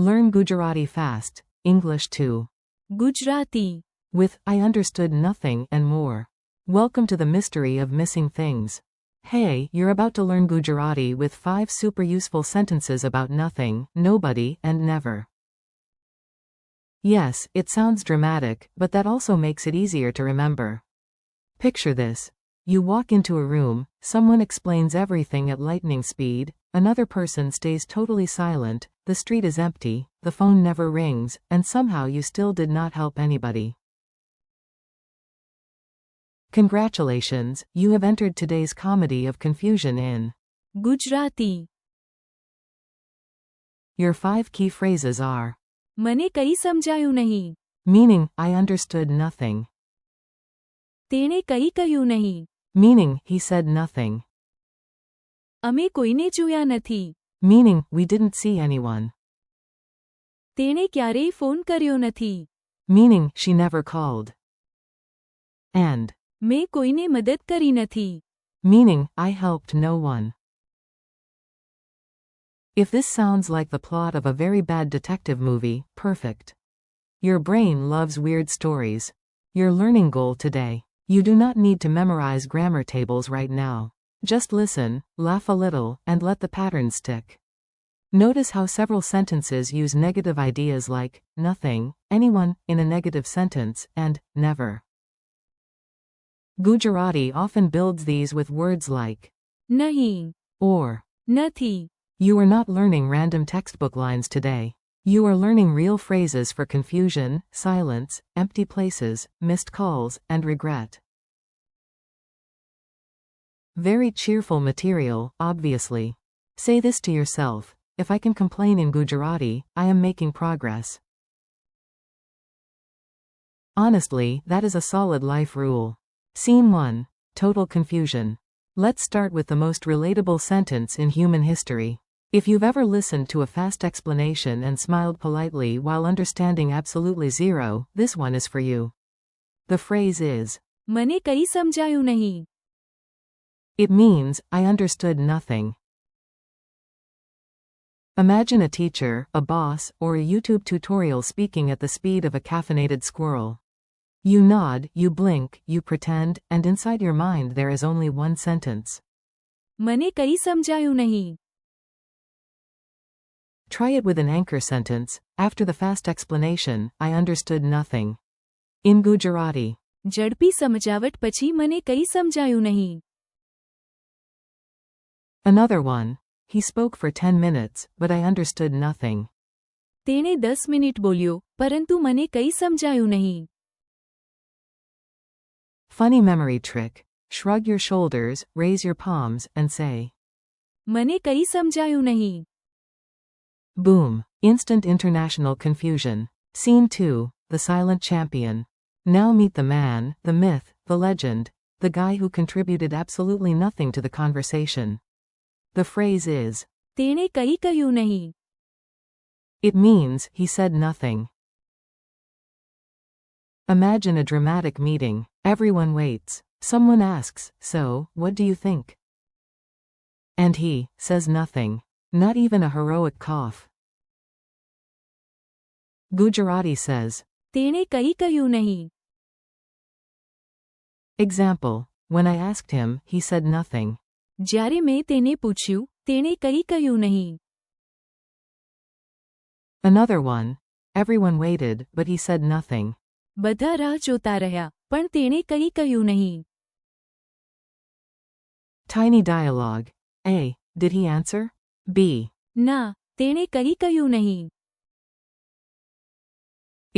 Learn Gujarati fast, English 2. Gujarati. With I understood nothing and more. Welcome to the mystery of missing things. Hey, you're about to learn Gujarati with 5 super useful sentences about nothing, nobody, and never. Yes, it sounds dramatic, but that also makes it easier to remember. Picture this. You walk into a room, someone explains everything at lightning speed, another person stays totally silent, the street is empty, the phone never rings, and somehow you still did not help anybody. Congratulations, you have entered today's comedy of confusion in Gujarati. Your 5 key phrases are મને કઈ સમજાયું નહીં. meaning, I understood nothing, તેણે કઈ કહ્યું નહીં. meaning, he said nothing, અમે કોઈને જોયા નથી. meaning, we didn't see anyone, તેણે ક્યારેય ફોન કર્યો નથી. meaning, she never called, and મેં કોઈને મદદ કરી નથી. meaning, I helped no one. If this sounds like the plot of a very bad detective movie, perfect. Your brain loves weird stories. Your learning goal today. You do not need to memorize grammar tables right now. Just listen, laugh a little, and let the pattern stick. Notice how several sentences use negative ideas like nothing, anyone, in a negative sentence, and never. Gujarati often builds these with words like નહીં. or. નથી. You are not learning random textbook lines today. You are learning real phrases for confusion, silence, empty places, missed calls, and regret. Very cheerful material, obviously. Say this to yourself: if I can complain in Gujarati, I am making progress. Honestly, that is a solid life rule. Scene 1. Total confusion. Let's start with the most relatable sentence in human history. If you've ever listened to a fast explanation and smiled politely while understanding absolutely zero, this one is for you. The phrase is, મને કઈ સમજાયું નહીં. it means, I understood nothing. Imagine a teacher, a boss, or a YouTube tutorial speaking at the speed of a caffeinated squirrel. You nod, you blink, you pretend, and inside your mind there is only one sentence. મને કઈ સમજાયું નહીં. Try it with an anchor sentence. After the fast explanation, I understood nothing. In Gujarati. ઝડપી સમજાવટ પછી મને કઈ સમજાયું નહીં. Another one. He spoke for 10 minutes, but I understood nothing. તેણે 10 મિનિટ બોલ્યો, પરંતુ મને કઈ સમજાયું નહીં. Funny memory trick. Shrug your shoulders, raise your palms, and say, મને કઈ સમજાયું નહીં. boom. Instant international confusion. Scene 2. The silent champion. Now meet the man, the myth, the legend, the guy who contributed absolutely nothing to the conversation. The phrase is, તેણે કઈ કહ્યું નહીં. it means, he said nothing. Imagine a dramatic meeting. Everyone waits. Someone asks, so, what do you think? And he says nothing. Not even a heroic cough. Gujarati says, તેણે કઈ કહ્યું નહીં. example, when I asked him, he said nothing. જ્યારે મેં તેને પૂછ્યું, તેણે કઈ કહ્યું નહીં. Another one. Everyone waited, but he said nothing. બધા રાહ જોતા રહ્યા, પણ તેણે કઈ કહ્યું નહીં. Tiny dialogue. A. Did he answer? B. ના, તેણે કઈ કહ્યું નહીં.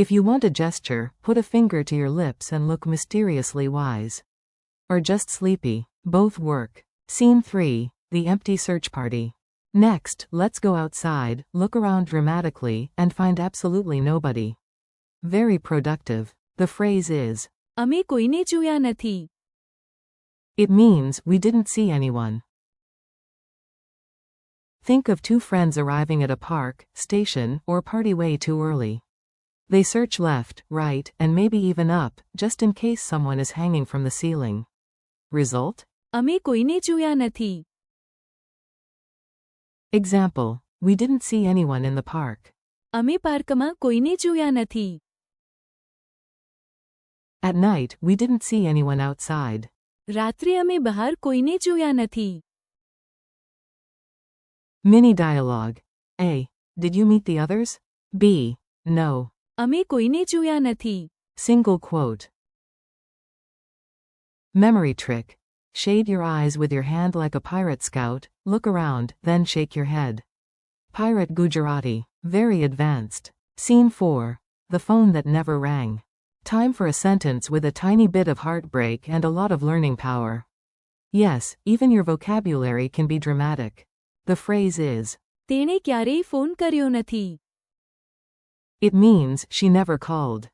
If you want a gesture, put a finger to your lips and look mysteriously wise. Or just sleepy. Both work. Scene 3. The empty search party. Next, let's go outside, look around dramatically, and find absolutely nobody. Very productive. The phrase is, અમે કોઈને જોયા નથી. it means, we didn't see anyone. Think of 2 friends arriving at a park, station, or party way too early. They search left, right, and maybe even up, just in case someone is hanging from the ceiling. Result? અમે કોઈને જોયા નથી. Example, we didn't see anyone in the park. અમે પાર્કમાં કોઈને જોયા નથી. At night, we didn't see anyone outside. રાત્રે અમે બહાર કોઈને જોયા નથી. Mini dialogue. A. Did you meet the others? B. No. અમે કોઈને જોયા નથી. Single quote. Memory trick. Shade your eyes with your hand like a pirate scout, look around, then shake your head. Pirate Gujarati. Very advanced. Scene 4. The phone that never rang. Time for a sentence with a tiny bit of heartbreak and a lot of learning power. Yes, even your vocabulary can be dramatic. The phrase is, તેણે ક્યારેય phone કર્યો નથી. it means she never called.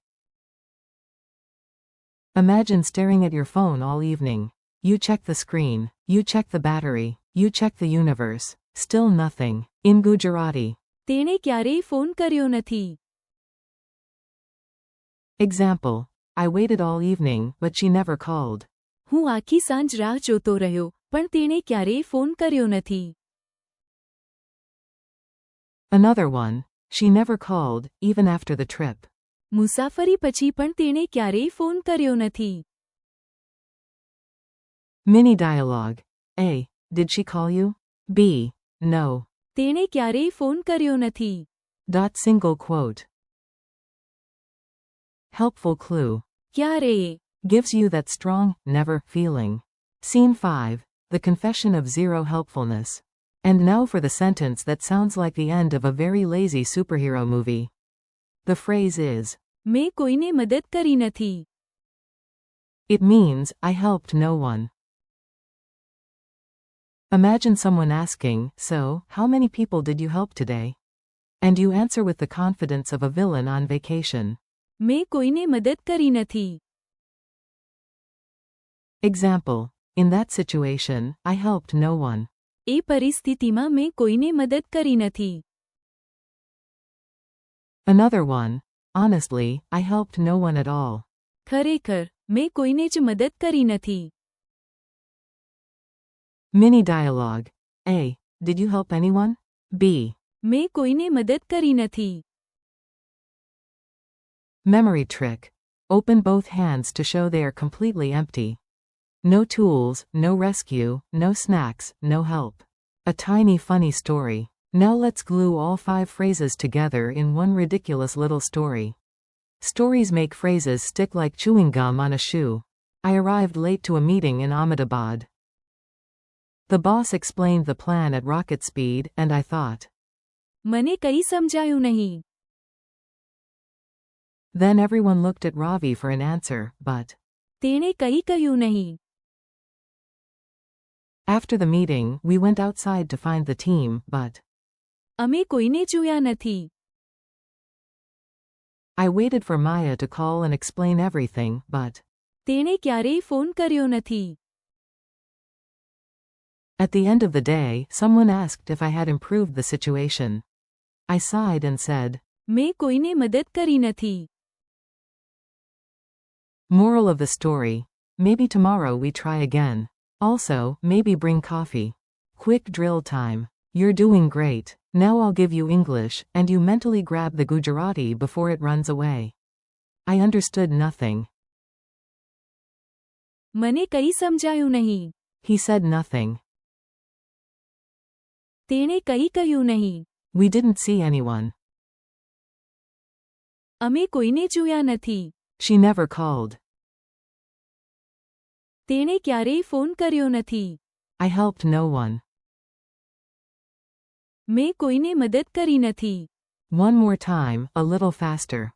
Imagine staring at your phone all evening. You check the screen, you check the battery, you check the universe. Still nothing. In Gujarati. તેણે ક્યારેય phone કર્યો નથી. Example. I waited all evening, but she never called. હું આખી સાંજ રાહ જોતો રહ્યો, પણ તેણે ક્યારેય ફોન કર્યો નથી. Another one. She never called, even after the trip. મુસાફરી પછી પણ તેણે ક્યારેય ફોન કર્યો નથી. Mini dialogue. A. Did she call you? B. No. તેણે ક્યારેય ફોન કર્યો નથી. Single quote. Helpful clue. ક્યારેય. Gives you that strong, never feeling. Scene 5. The confession of zero helpfulness. And now for the sentence that sounds like the end of a very lazy superhero movie. The phrase is, મેં કોઈને મદદ કરી નથી. it means, I helped no one. Imagine someone asking, so, how many people did you help today? And you answer with the confidence of a villain on vacation. મેં કોઈને મદદ કરી નથી. Example. In that situation, I helped no one. એ પરિસ્થિતિમાં મેં કોઈને મદદ કરી નથી. Another one. Honestly, I helped no one at all. ખરેખર, મેં કોઈને જ મદદ કરી નથી. Mini dialogue. A. Did you help anyone? B. મેં કોઈને મદદ કરી નથી. Memory trick. Open both hands to show they are completely empty. No tools, no rescue, no snacks, no help. A tiny funny story. Now let's glue all 5 phrases together in one ridiculous little story. Stories make phrases stick like chewing gum on a shoe. I arrived late to a meeting in Ahmedabad. The boss explained the plan at rocket speed, and I thought. મને કઈ સમજાયું નહીં. Then everyone looked at Ravi for an answer, but. તેણે કઈ કહ્યું નહીં. After the meeting, we went outside to find the team, but. અમે કોઈને જોયા નથી. I waited for Maya to call and explain everything, but. તેણે ક્યારેય ફોન કર્યો નથી. At the end of the day, someone asked if I had improved the situation. I sighed and said. મેં કોઈને મદદ કરી નથી. Moral of the story. Maybe tomorrow we try again. Also, maybe bring coffee. Quick drill time. You're doing great. Now I'll give you English, and you mentally grab the Gujarati before it runs away. I understood nothing. મને કઈ સમજાયું નહીં. He said nothing. તેણે કઈ કહ્યું નહીં. We didn't see anyone. અમે કોઈને જોયા નથી. She never called. તેણે ક્યારેય ફોન કર્યો નથી. I helped no one. મેં કોઈને મદદ કરી નથી. One more time, a little faster.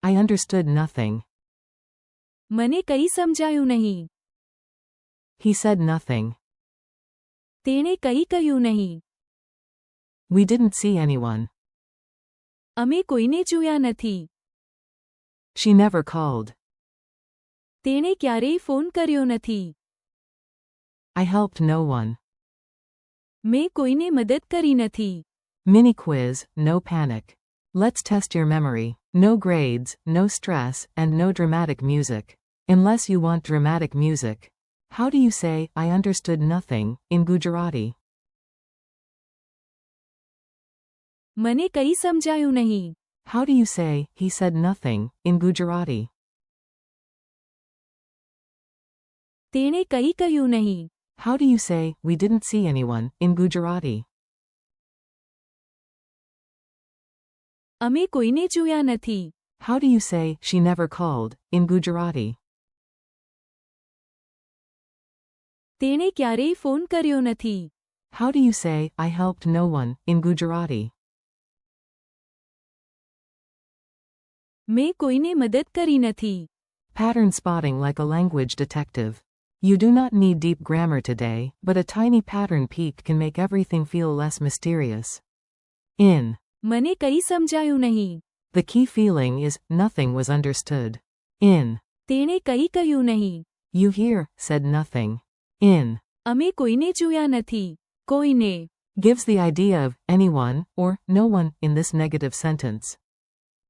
I understood nothing. મને કઈ સમજાયું નહીં. He said nothing. તેણે કઈ કહ્યું નહીં. We didn't see anyone. અમે કોઈને જોયા નથી. She never called. તેણે ક્યારેય ફોન કર્યો નથી. I helped no one. મેં કોઈને મદદ કરી નથી. Mini quiz, no panic. Let's test your memory. No grades, no stress, and no dramatic music. Unless you want dramatic music. How do you say, I understood nothing, in Gujarati? મને કંઈ સમજાયું નહીં. How do you say, he said nothing, in Gujarati? તેણે કંઈ કહ્યું નહીં. How do you say, we didn't see anyone, in Gujarati? અમે કોઈને જોયા નથી. How do you say, she never called, in Gujarati? તેણે ક્યારેય ફોન કર્યો નથી. How do you say, I helped no one, in Gujarati? મેં કોઈને મદદ કરી નથી. Pattern spotting like a language detective. You do not need deep grammar today, but a tiny pattern peek can make everything feel less mysterious. In. મને કંઈ સમજાયું નહીં. The key feeling is, nothing was understood. In. તેણે કંઈ કહ્યું નહીં. You hear, said nothing. In. અમે કોઈને જોયા નથી. કોઈને. Gives the idea of, anyone, or, no one, in this negative sentence.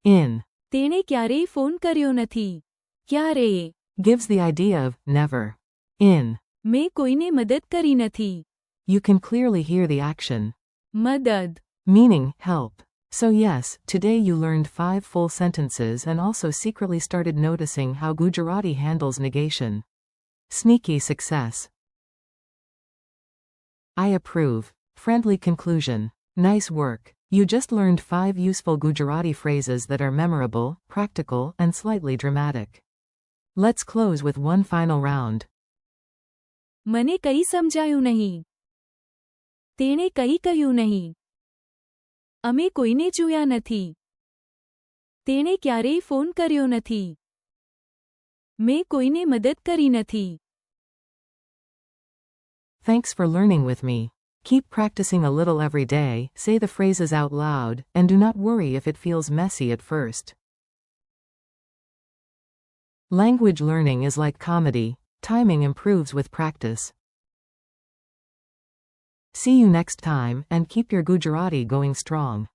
In. તેણે ક્યારેય ફોન કર્યો નથી. ક્યારેય. Gives the idea of, never. In. મેં કોઈને મદદ કરી નથી. You can clearly hear the action. મદદ. Meaning, help. So yes, today you learned 5 full sentences and also secretly started noticing how Gujarati handles negation. Sneaky success. I approve. Friendly conclusion. Nice work. You just learned 5 useful Gujarati phrases that are memorable, practical, and slightly dramatic. Let's close with one final round. મને કંઈ સમજાયું નહીં. તેણે કંઈ કહ્યું નહીં. અમે કોઈને જોયા નથી. તેણે ક્યારેય ફોન કર્યો નથી. મેં કોઈને મદદ કરી નથી. Thanks for learning with me. Keep practicing a little every day, say the phrases out loud, and do not worry if it feels messy at first. Language learning is like comedy, timing improves with practice. See you next time, and keep your Gujarati going strong.